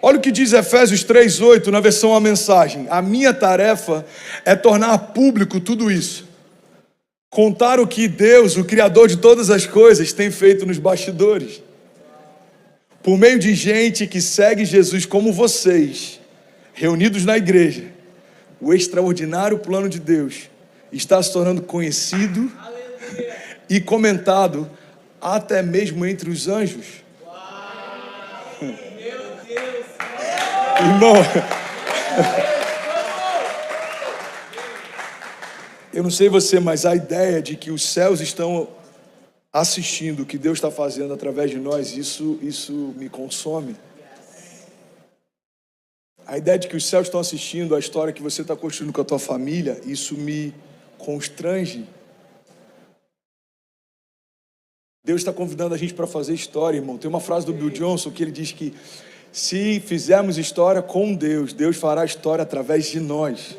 Olha o que diz Efésios 3:8 na versão A Mensagem. A minha tarefa é tornar público tudo isso. Contar o que Deus, o Criador de todas as coisas, tem feito nos bastidores. Por meio de gente que segue Jesus como vocês, reunidos na igreja, o extraordinário plano de Deus está se tornando conhecido e comentado até mesmo entre os anjos. Irmão, eu não sei você, mas a ideia de que os céus estão assistindo o que Deus está fazendo através de nós, isso me consome. A ideia de que os céus estão assistindo a história que você está construindo com a tua família, isso me constrange. Deus está convidando a gente para fazer história, irmão. Tem uma frase do Bill Johnson que ele diz que se fizermos história com Deus, Deus fará história através de nós.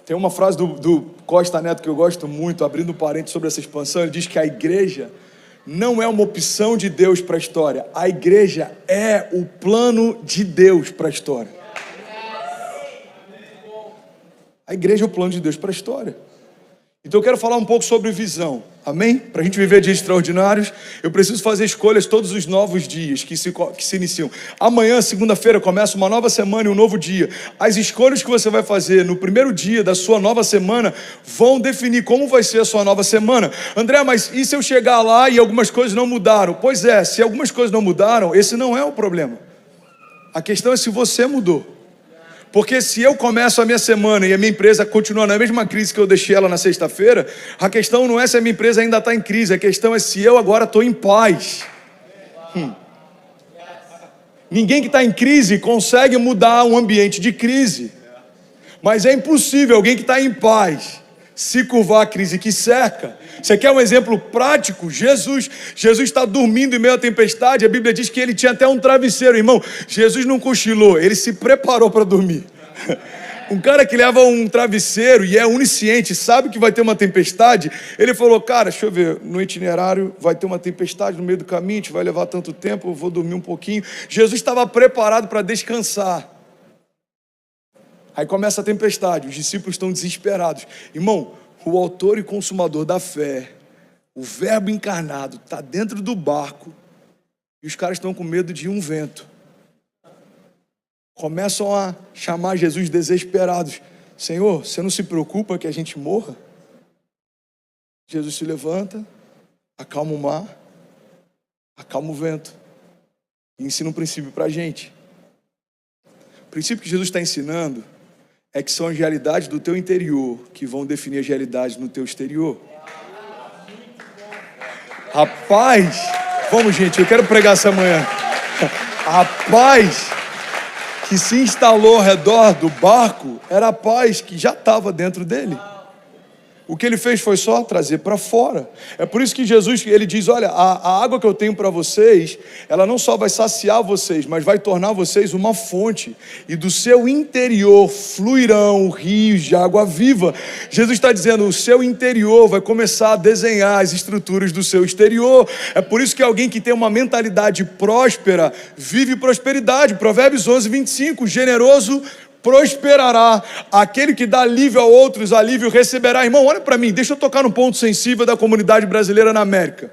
Tem uma frase do Costa Neto que eu gosto muito, abrindo um parênteses sobre essa expansão. Ele diz que a igreja não é uma opção de Deus para a história. A igreja é o plano de Deus para a história. A igreja é o plano de Deus para a história. Então eu quero falar um pouco sobre visão, amém? Para a gente viver dias extraordinários, eu preciso fazer escolhas todos os novos dias que se iniciam. Amanhã, segunda-feira, começa uma nova semana e um novo dia. As escolhas que você vai fazer no primeiro dia da sua nova semana vão definir como vai ser a sua nova semana. André, mas e se eu chegar lá e algumas coisas não mudaram? Pois é, se algumas coisas não mudaram, esse não é o problema. A questão é se você mudou. Porque se eu começo a minha semana e a minha empresa continua na mesma crise que eu deixei ela na sexta-feira, a questão não é se a minha empresa ainda está em crise, a questão é se eu agora estou em paz. Ninguém que está em crise consegue mudar um ambiente de crise. Mas é impossível alguém que está em paz se curvar a crise que cerca. Você quer um exemplo prático? Jesus está dormindo em meio à tempestade. A Bíblia diz que ele tinha até um travesseiro, irmão. Jesus não cochilou, ele se preparou para dormir. Um cara que leva um travesseiro e é onisciente, sabe que vai ter uma tempestade. Ele falou, cara, deixa eu ver, no itinerário vai ter uma tempestade no meio do caminho, a gente vai levar tanto tempo, eu vou dormir um pouquinho. Jesus estava preparado para descansar. Aí começa a tempestade, os discípulos estão desesperados. Irmão, o autor e consumador da fé, o verbo encarnado, está dentro do barco e os caras estão com medo de um vento. Começam a chamar Jesus desesperados. Senhor, você não se preocupa que a gente morra? Jesus se levanta, acalma o mar, acalma o vento e ensina um princípio para a gente. O princípio que Jesus está ensinando é que são as realidades do teu interior que vão definir as realidades no teu exterior. Rapaz, vamos gente, eu quero pregar essa manhã. A paz que se instalou ao redor do barco era a paz que já estava dentro dele. O que ele fez foi só trazer para fora. É por isso que Jesus, ele diz, olha, a água que eu tenho para vocês, ela não só vai saciar vocês, mas vai tornar vocês uma fonte. E do seu interior fluirão rios de água viva. Jesus está dizendo, o seu interior vai começar a desenhar as estruturas do seu exterior. É por isso que alguém que tem uma mentalidade próspera, vive prosperidade. Provérbios 11:25, generoso prosperará, aquele que dá alívio a outros, alívio receberá. Irmão, olha para mim, deixa eu tocar no ponto sensível da comunidade brasileira na América.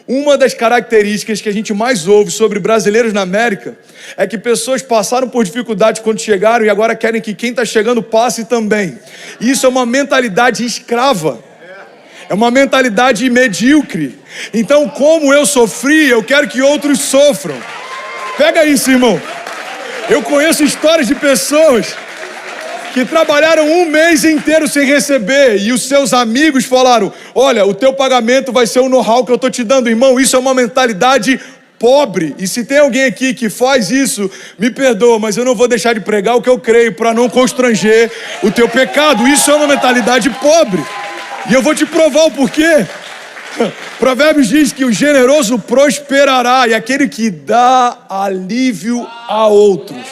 Uma das características que a gente mais ouve sobre brasileiros na América é que pessoas passaram por dificuldades quando chegaram e agora querem que quem está chegando passe também. Isso é uma mentalidade escrava, é uma mentalidade medíocre. Então, como eu sofri, eu quero que outros sofram. Pega isso, irmão. Eu conheço histórias de pessoas que trabalharam um mês inteiro sem receber e os seus amigos falaram, olha, o teu pagamento vai ser o know-how que eu estou te dando. Irmão, isso é uma mentalidade pobre. E se tem alguém aqui que faz isso, me perdoa, mas eu não vou deixar de pregar o que eu creio para não constranger o teu pecado. Isso é uma mentalidade pobre. E eu vou te provar o porquê. Provérbios diz que o generoso prosperará e aquele que dá alívio a outros,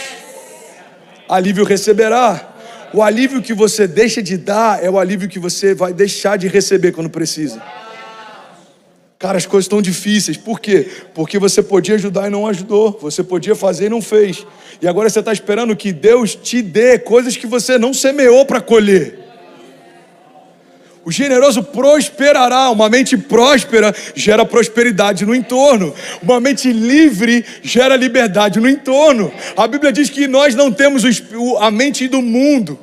alívio receberá. O alívio que você deixa de dar é o alívio que você vai deixar de receber quando precisa. Cara, as coisas estão difíceis. Por quê? Porque você podia ajudar e não ajudou. Você podia fazer e não fez. E agora você está esperando que Deus te dê coisas que você não semeou para colher. O generoso prosperará. Uma mente próspera gera prosperidade no entorno. Uma mente livre gera liberdade no entorno. A Bíblia diz que nós não temos a mente do mundo.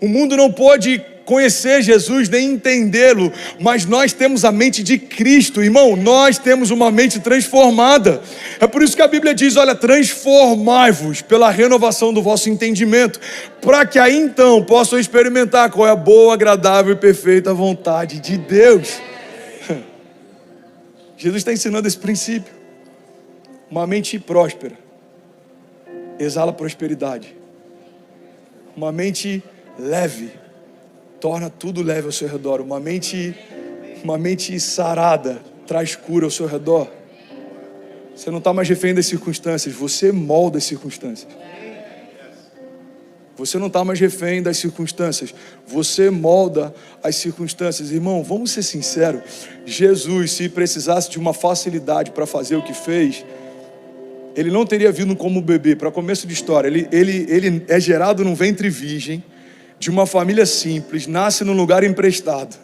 O mundo não pode conhecer Jesus nem entendê-lo, mas nós temos a mente de Cristo, irmão. Nós temos uma mente transformada. É por isso que a Bíblia diz: olha, transformai-vos pela renovação do vosso entendimento, para que aí então possam experimentar qual é a boa, agradável e perfeita vontade de Deus. Jesus está ensinando esse princípio. Uma mente próspera exala prosperidade. Uma mente leve torna tudo leve ao seu redor. Uma mente sarada traz cura ao seu redor. Você não está mais refém das circunstâncias, você molda as circunstâncias. Você não está mais refém das circunstâncias, você molda as circunstâncias. Irmão, vamos ser sinceros, Jesus, se precisasse de uma facilidade para fazer o que fez, ele não teria vindo como bebê. Para começo de história, ele é gerado num ventre virgem, de uma família simples, nasce num lugar emprestado.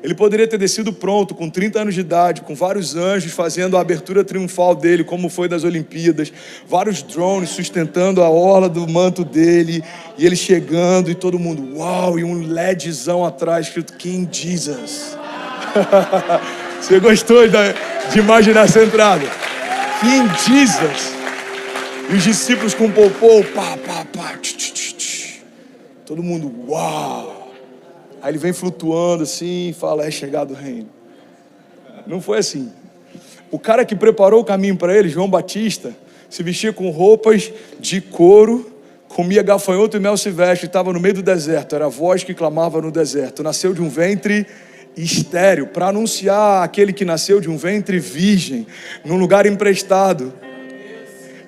Ele poderia ter descido pronto, com 30 anos de idade, com vários anjos fazendo a abertura triunfal dele, como foi das Olimpíadas, vários drones sustentando a orla do manto dele, e ele chegando e todo mundo, uau, e um LEDzão atrás escrito King Jesus. Você gostou de imaginar essa entrada? King Jesus. E os discípulos com popô, pá, pá, pá, tch, tch, tch, tch. Todo mundo, uau. Aí ele vem flutuando assim e fala, é chegado o reino. Não foi assim. O cara que preparou o caminho para ele, João Batista, se vestia com roupas de couro, comia gafanhoto e mel silvestre, estava no meio do deserto, era a voz que clamava no deserto. Nasceu de um ventre estéril, para anunciar aquele que nasceu de um ventre virgem, num lugar emprestado,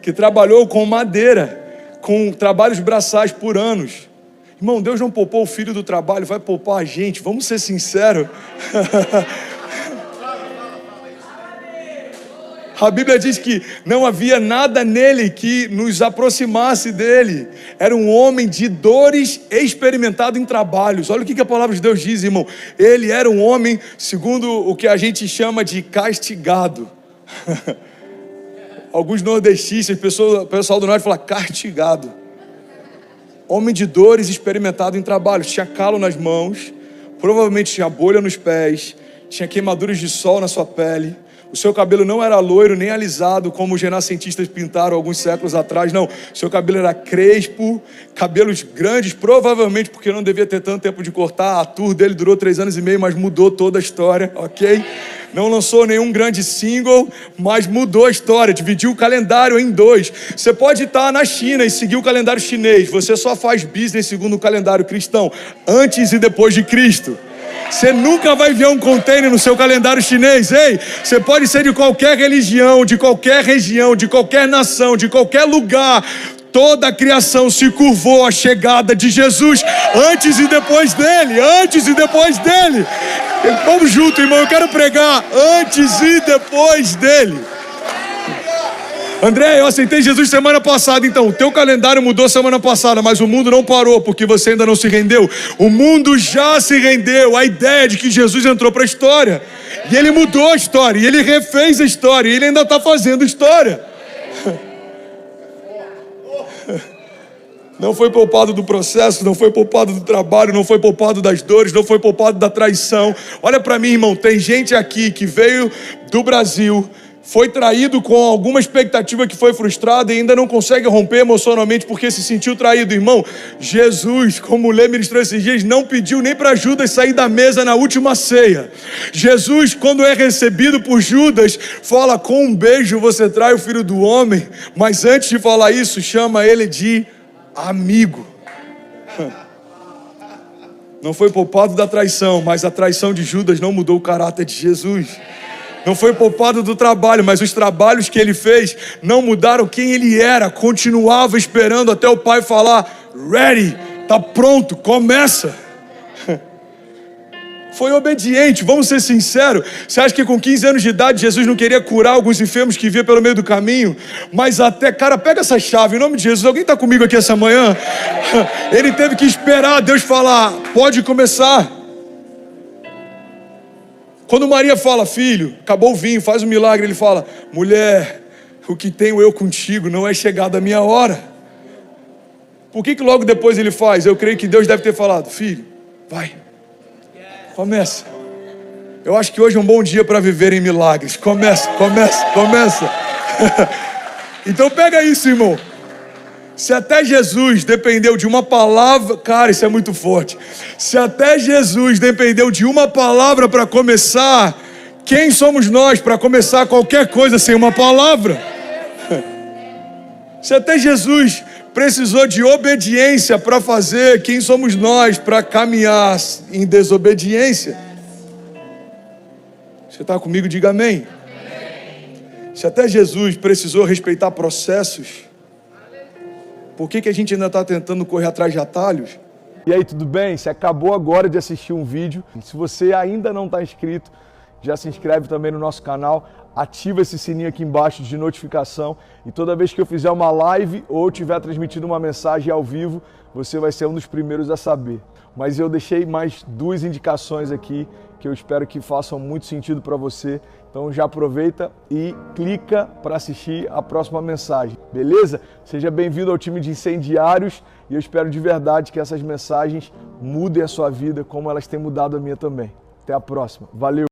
que trabalhou com madeira, com trabalhos braçais por anos. Irmão, Deus não poupou o filho do trabalho, vai poupar a gente, vamos ser sinceros. A Bíblia diz que não havia nada nele que nos aproximasse dele. Era um homem de dores, experimentado em trabalhos. Olha o que a palavra de Deus diz, irmão. Ele era um homem, segundo o que a gente chama de castigado. Alguns nordestistas, pessoal do norte fala castigado. Homem de dores, experimentado em trabalhos. Tinha calo nas mãos, provavelmente tinha bolha nos pés, tinha queimaduras de sol na sua pele. O seu cabelo não era loiro nem alisado, como os renascentistas pintaram alguns séculos atrás, não. O seu cabelo era crespo, cabelos grandes, provavelmente porque não devia ter tanto tempo de cortar. A tour dele durou 3 anos e meio, mas mudou toda a história, ok? Não lançou nenhum grande single, mas mudou a história, dividiu o calendário em 2. Você pode estar na China e seguir o calendário chinês, você só faz business segundo o calendário cristão, antes e depois de Cristo. Você nunca vai ver um container no seu calendário chinês. Ei, você pode ser de qualquer religião, de qualquer região, de qualquer nação, de qualquer lugar. Toda a criação se curvou à chegada de Jesus, antes e depois dele, antes e depois dele. Vamos junto, irmão, eu quero pregar antes e depois dele. André, eu aceitei Jesus semana passada, então o teu calendário mudou semana passada, mas o mundo não parou porque você ainda não se rendeu. O mundo já se rendeu à ideia de que Jesus entrou para a história, e ele mudou a história, e ele refez a história, e ele ainda está fazendo história. Não foi poupado do processo, não foi poupado do trabalho, não foi poupado das dores, não foi poupado da traição. Olha para mim, irmão, tem gente aqui que veio do Brasil, foi traído com alguma expectativa que foi frustrada e ainda não consegue romper emocionalmente porque se sentiu traído. Irmão, Jesus, como o Lê ministrou esses dias, não pediu nem para Judas sair da mesa na última ceia. Jesus, quando é recebido por Judas, fala, com um beijo você trai o filho do homem, mas antes de falar isso, chama ele de amigo. Não foi poupado da traição, mas a traição de Judas não mudou o caráter de Jesus. Não foi poupado do trabalho, mas os trabalhos que ele fez não mudaram quem ele era. Continuava esperando até o pai falar, ready, tá pronto, começa. Foi obediente, vamos ser sinceros. Você acha que com 15 anos de idade Jesus não queria curar alguns enfermos que via pelo meio do caminho? Mas até, cara, pega essa chave, em nome de Jesus. Alguém está comigo aqui essa manhã? Ele teve que esperar Deus falar, pode começar. Quando Maria fala, filho, acabou o vinho, faz um milagre, ele fala, mulher, o que tenho eu contigo não é chegada a minha hora. Por que logo depois ele faz? Eu creio que Deus deve ter falado, filho, vai. Começa. Eu acho que hoje é um bom dia para viver em milagres. Começa. Então pega isso, irmão. Se até Jesus dependeu de uma palavra, cara, isso é muito forte. Se até Jesus dependeu de uma palavra para começar, quem somos nós para começar qualquer coisa sem uma palavra? Se até Jesus precisou de obediência para fazer, quem somos nós para caminhar em desobediência? Você está comigo? Diga amém. Se até Jesus precisou respeitar processos, por que a gente ainda está tentando correr atrás de atalhos? E aí, tudo bem? Você acabou agora de assistir um vídeo. Se você ainda não está inscrito, já se inscreve também no nosso canal, ativa esse sininho aqui embaixo de notificação e toda vez que eu fizer uma live ou estiver transmitindo uma mensagem ao vivo, você vai ser um dos primeiros a saber. Mas eu deixei mais 2 indicações aqui que eu espero que façam muito sentido para você. Então já aproveita e clica para assistir a próxima mensagem, beleza? Seja bem-vindo ao time de incendiários e eu espero de verdade que essas mensagens mudem a sua vida como elas têm mudado a minha também. Até a próxima. Valeu!